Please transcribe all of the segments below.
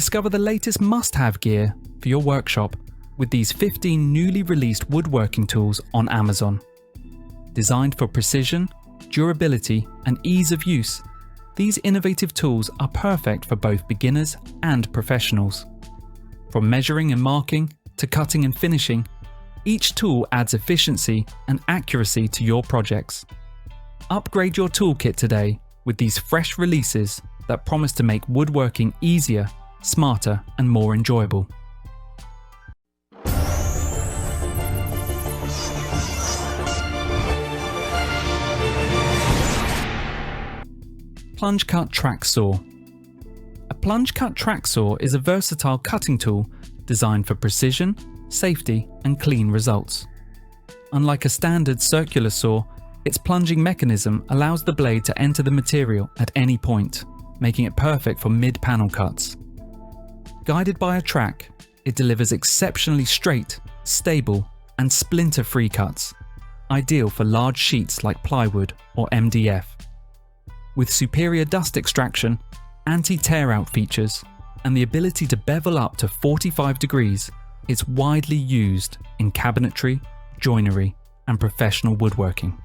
discover the latest must-have gear for your workshop with these 15 newly released woodworking tools on Amazon. Designed for precision, durability, and ease of use, these innovative tools are perfect for both beginners and professionals. From measuring and marking to cutting and finishing, each tool adds efficiency and accuracy to your projects. Upgrade your toolkit today with these fresh releases that promise to make woodworking easier, smarter, and more enjoyable. Plunge-Cut Track Saw. A Plunge-Cut Track Saw is a versatile cutting tool designed for precision, safety, and clean results. Unlike a standard circular saw, its plunging mechanism allows the blade to enter the material at any point, making it perfect for mid-panel cuts. Guided by a track, it delivers exceptionally straight, stable, and splinter-free cuts, ideal for large sheets like plywood or MDF. With superior dust extraction, anti-tear-out features, and the ability to bevel up to 45 degrees, it's widely used in cabinetry, joinery, and professional woodworking.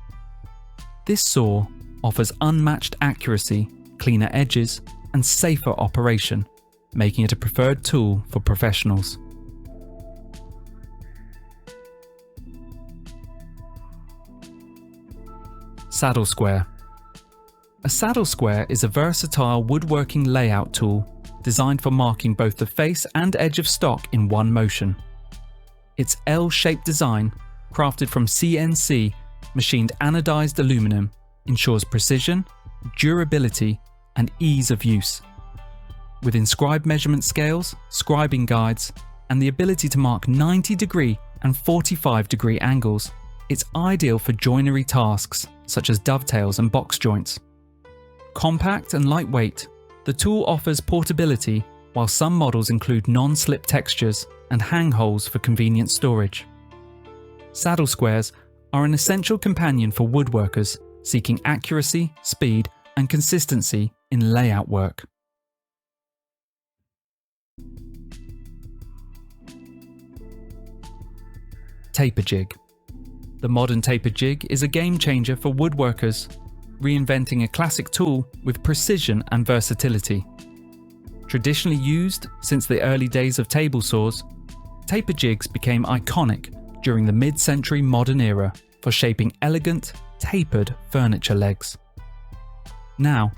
This saw offers unmatched accuracy, cleaner edges, and safer operation, making it a preferred tool for professionals. Saddle square. A saddle square is a versatile woodworking layout tool designed for marking both the face and edge of stock in one motion. Its L-shaped design, crafted from CNC machined anodized aluminum, ensures precision, durability, and ease of use. With inscribed measurement scales, scribing guides, and the ability to mark 90-degree and 45-degree angles, it's ideal for joinery tasks such as dovetails and box joints. Compact and lightweight, the tool offers portability, while some models include non-slip textures and hang holes for convenient storage. Saddle squares are an essential companion for woodworkers seeking accuracy, speed, and consistency in layout work. Taper Jig. The modern Taper Jig is a game changer for woodworkers, reinventing a classic tool with precision and versatility. Traditionally used since the early days of table saws, taper jigs became iconic during the mid-century modern era for shaping elegant, tapered furniture legs. Now,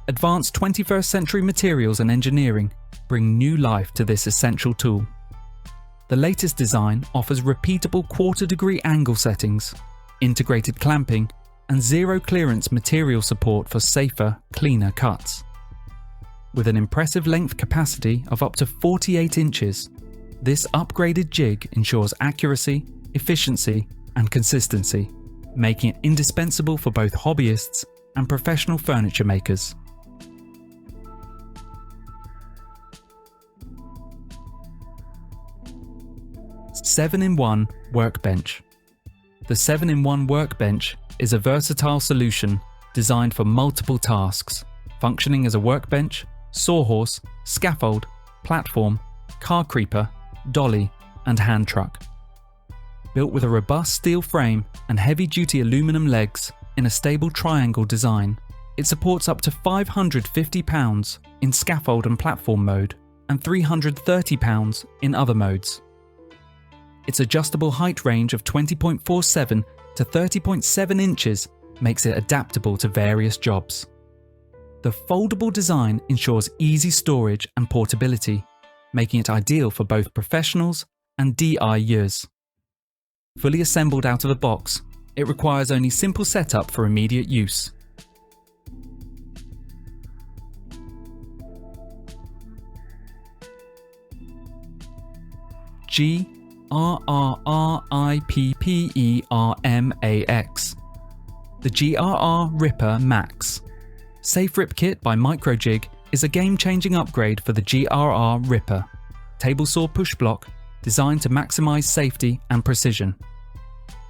advanced 21st century materials and engineering bring new life to this essential tool. The latest design offers repeatable quarter-degree angle settings, integrated clamping, and zero-clearance material support for safer, cleaner cuts. With an impressive length capacity of up to 48 inches, this upgraded jig ensures accuracy, efficiency, and consistency, making it indispensable for both hobbyists and professional furniture makers. Seven-in-one Workbench. The 7-in-1 Workbench is a versatile solution designed for multiple tasks, functioning as a workbench, sawhorse, scaffold, platform, car creeper, dolly, and hand truck. Built with a robust steel frame and heavy-duty aluminum legs in a stable triangle design, it supports up to 550 pounds in scaffold and platform mode and 330 pounds in other modes. Its adjustable height range of 20.47 to 30.7 inches makes it adaptable to various jobs. The foldable design ensures easy storage and portability, making it ideal for both professionals and DIYers. Fully assembled out of the box, it requires only simple setup for immediate use. GRR-RIPPER-MAX. The GRR-RIPPER Max. Safe Rip Kit by Microjig is a game-changing upgrade for the GRR-RIPPER, table saw push block designed to maximize safety and precision.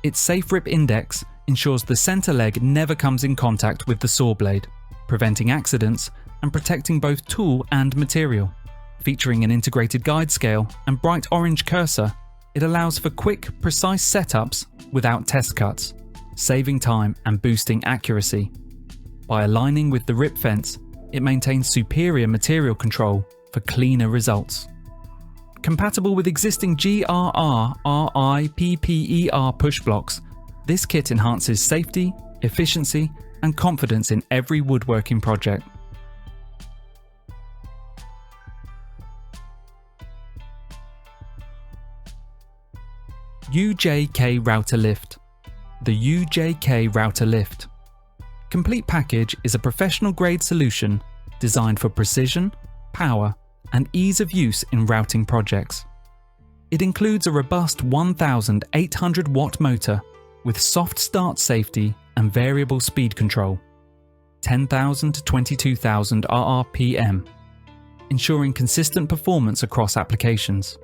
Its Safe Rip Index ensures the center leg never comes in contact with the saw blade, preventing accidents and protecting both tool and material. Featuring an integrated guide scale and bright orange cursor, it allows for quick, precise setups without test cuts, saving time and boosting accuracy. By aligning with the rip fence, it maintains superior material control for cleaner results. Compatible with existing GRR-RIPPER push blocks, this kit enhances safety, efficiency, and confidence in every woodworking project. UJK Router Lift. The UJK Router Lift. Complete Package is a professional-grade solution designed for precision, power, and ease of use in routing projects. It includes a robust 1,800 watt motor with soft start safety and variable speed control, 10,000 to 22,000 RRPM, ensuring consistent performance across applications.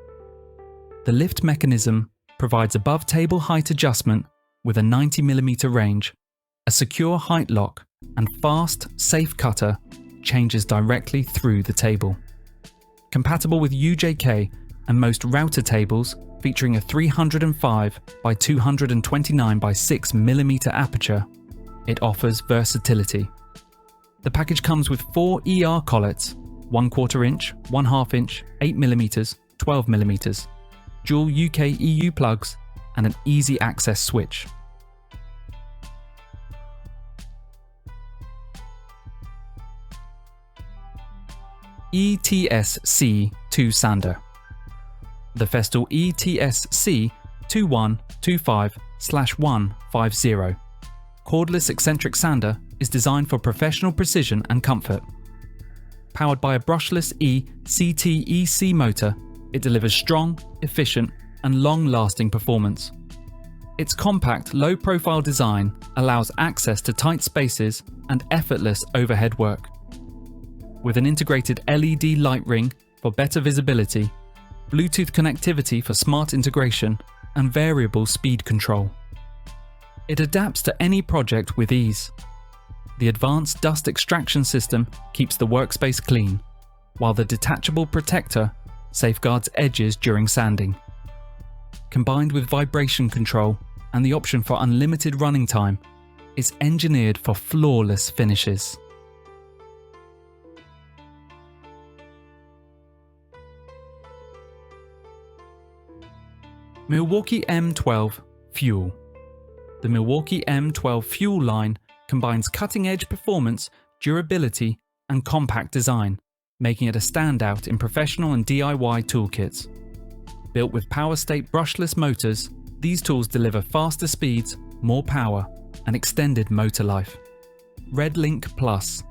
The lift mechanism provides above table height adjustment with a 90mm range, a secure height lock, and fast, safe cutter changes directly through the table. Compatible with UJK and most router tables, featuring a 305 by 229 by 6mm aperture, it offers versatility. The package comes with 4 ER collets, 1/4 inch, 1/2 inch, 8mm, 12mm, dual UK/EU plugs, and an easy access switch. ETSC 2 sander. The Festool ETSC 2125/150 cordless eccentric sander is designed for professional precision and comfort. Powered by a brushless CTEC motor, it delivers strong, efficient, and long-lasting performance. Its compact, low-profile design allows access to tight spaces and effortless overhead work. With an integrated LED light ring for better visibility, Bluetooth connectivity for smart integration, and variable speed control. It adapts to any project with ease. The advanced dust extraction system keeps the workspace clean, while the detachable protector safeguards edges during sanding. Combined with vibration control and the option for unlimited running time, it's engineered for flawless finishes. Milwaukee M12 FUEL. The Milwaukee M12 FUEL line combines cutting-edge performance, durability, and compact design, making it a standout in professional and DIY toolkits. Built with power-state brushless motors, these tools deliver faster speeds, more power, and extended motor life. RedLink Plus.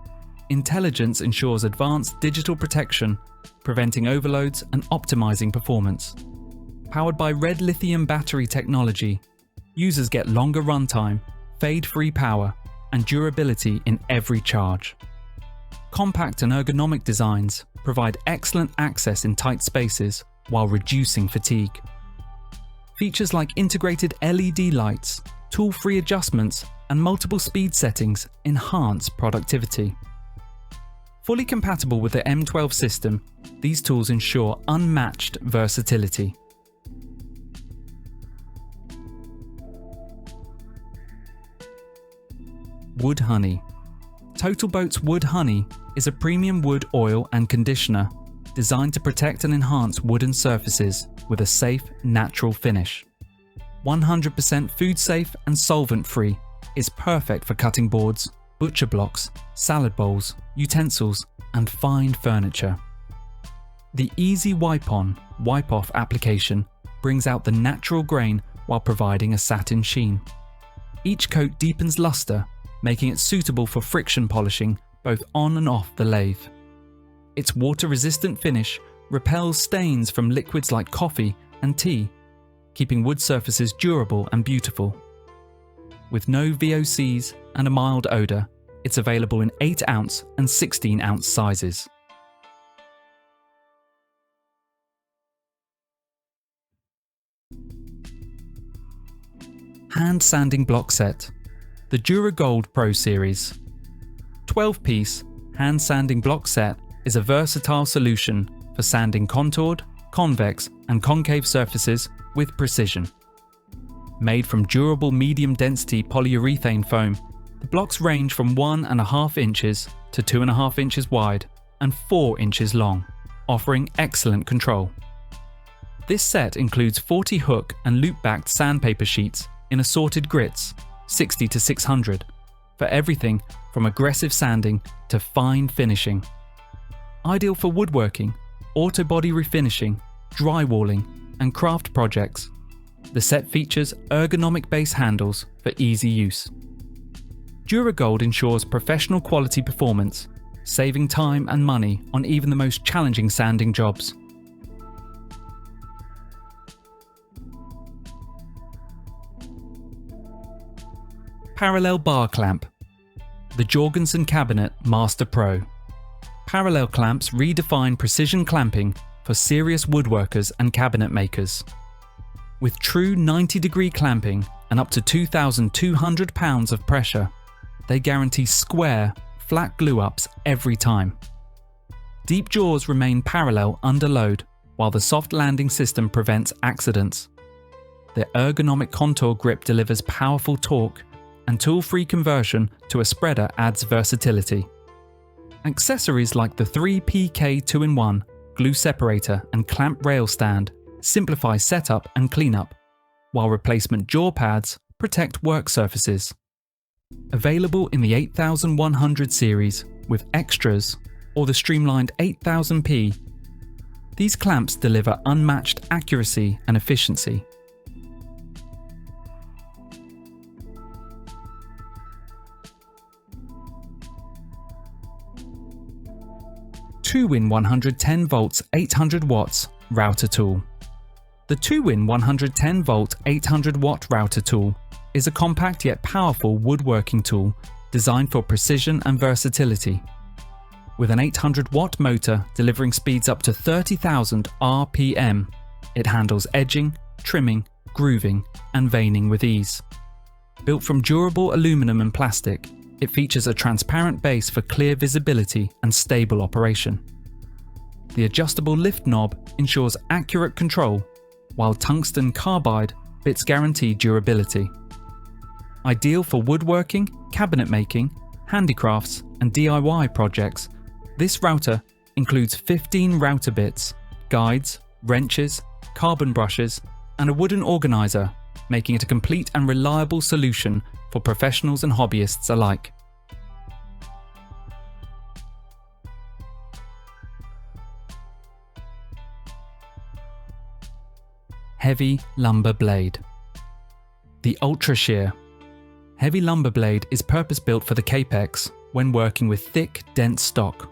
Intelligence ensures advanced digital protection, preventing overloads and optimizing performance. Powered by Red Lithium battery technology, users get longer runtime, fade-free power, and durability in every charge. Compact and ergonomic designs provide excellent access in tight spaces while reducing fatigue. Features like integrated LED lights, tool-free adjustments, and multiple speed settings enhance productivity. Fully compatible with the M12 system, these tools ensure unmatched versatility. Wood Honey. Total Boat's Wood Honey is a premium wood oil and conditioner designed to protect and enhance wooden surfaces with a safe, natural finish. 100% food safe and solvent free, is perfect for cutting boards, butcher blocks, salad bowls, utensils, and fine furniture. The easy wipe-on, wipe-off application brings out the natural grain while providing a satin sheen. Each coat deepens luster, making it suitable for friction polishing both on and off the lathe. Its water-resistant finish repels stains from liquids like coffee and tea, keeping wood surfaces durable and beautiful. With no VOCs and a mild odour, it's available in 8-ounce and 16-ounce sizes. Hand Sanding Block Set. The DuraGold Pro Series. 12-piece hand sanding block set is a versatile solution for sanding contoured, convex, and concave surfaces with precision. Made from durable medium-density polyurethane foam, the blocks range from 1.5 inches to 2.5 inches wide and 4 inches long, offering excellent control. This set includes 40 hook and loop-backed sandpaper sheets in assorted grits, 60 to 600, for everything from aggressive sanding to fine finishing. Ideal for woodworking, auto body refinishing, drywalling, and craft projects. The set features ergonomic base handles for easy use. DuraGold ensures professional quality performance, saving time and money on even the most challenging sanding jobs. Parallel bar clamp. The Jorgensen Cabinet Master Pro. Parallel clamps redefine precision clamping for serious woodworkers and cabinet makers. With true 90-degree clamping and up to 2,200 pounds of pressure, they guarantee square, flat glue-ups every time. Deep jaws remain parallel under load, while the soft landing system prevents accidents. Their ergonomic contour grip delivers powerful torque, and tool-free conversion to a spreader adds versatility. Accessories like the 3PK 2-in-1 glue separator and clamp rail stand simplify setup and cleanup, while replacement jaw pads protect work surfaces. Available in the 8100 series with extras or the streamlined 8000P, these clamps deliver unmatched accuracy and efficiency. TWOWIN 110 volts 800 watts router tool. The TWOWIN 110 volt 800 watt router tool is a compact yet powerful woodworking tool designed for precision and versatility. With an 800 watt motor delivering speeds up to 30,000 RPM, it handles edging, trimming, grooving, and veining with ease. Built from durable aluminum and plastic, it features a transparent base for clear visibility and stable operation. The adjustable lift knob ensures accurate control, while tungsten carbide bits guarantee durability. Ideal for woodworking, cabinet making, handicrafts, and DIY projects, this router includes 15 router bits, guides, wrenches, carbon brushes, and a wooden organizer, making it a complete and reliable solution for professionals and hobbyists alike. Heavy lumber blade. The Ultra Shear. Heavy lumber blade is purpose-built for the Capex when working with thick, dense stock.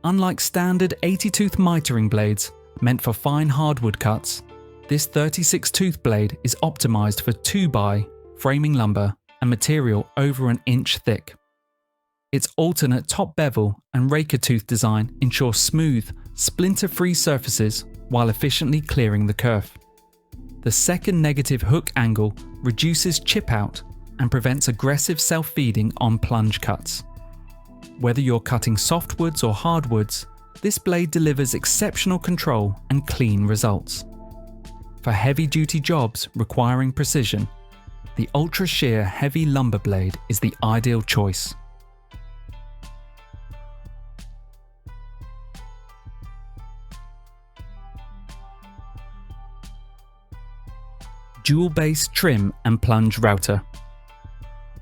Unlike standard 80-tooth mitering blades meant for fine hardwood cuts, this 36-tooth blade is optimized for 2x framing lumber and material over an inch thick. Its alternate top bevel and raker tooth design ensure smooth, splinter-free surfaces while efficiently clearing the kerf. The second negative hook angle reduces chip out and prevents aggressive self-feeding on plunge cuts. Whether you're cutting softwoods or hardwoods, this blade delivers exceptional control and clean results. For heavy-duty jobs requiring precision, the Ultra Shear Heavy Lumber Blade is the ideal choice. Dual Base Trim and Plunge Router.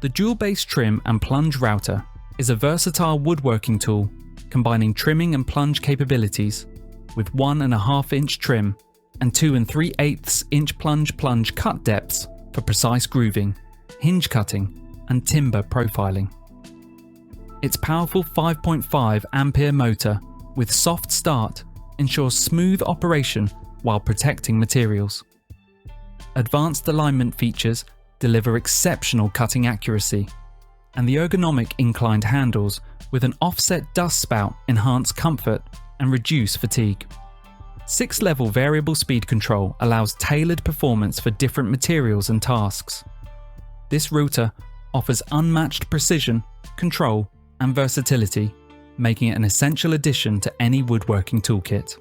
The Dual Base Trim and Plunge Router is a versatile woodworking tool combining trimming and plunge capabilities with 1.5 inch trim and 2 3/8 inch plunge cut depths for precise grooving, hinge cutting, and timber profiling. Its powerful 5.5 ampere motor with soft start ensures smooth operation while protecting materials. Advanced alignment features deliver exceptional cutting accuracy, and the ergonomic inclined handles with an offset dust spout enhance comfort and reduce fatigue. 6-level variable speed control allows tailored performance for different materials and tasks. This router offers unmatched precision, control, and versatility, making it an essential addition to any woodworking toolkit.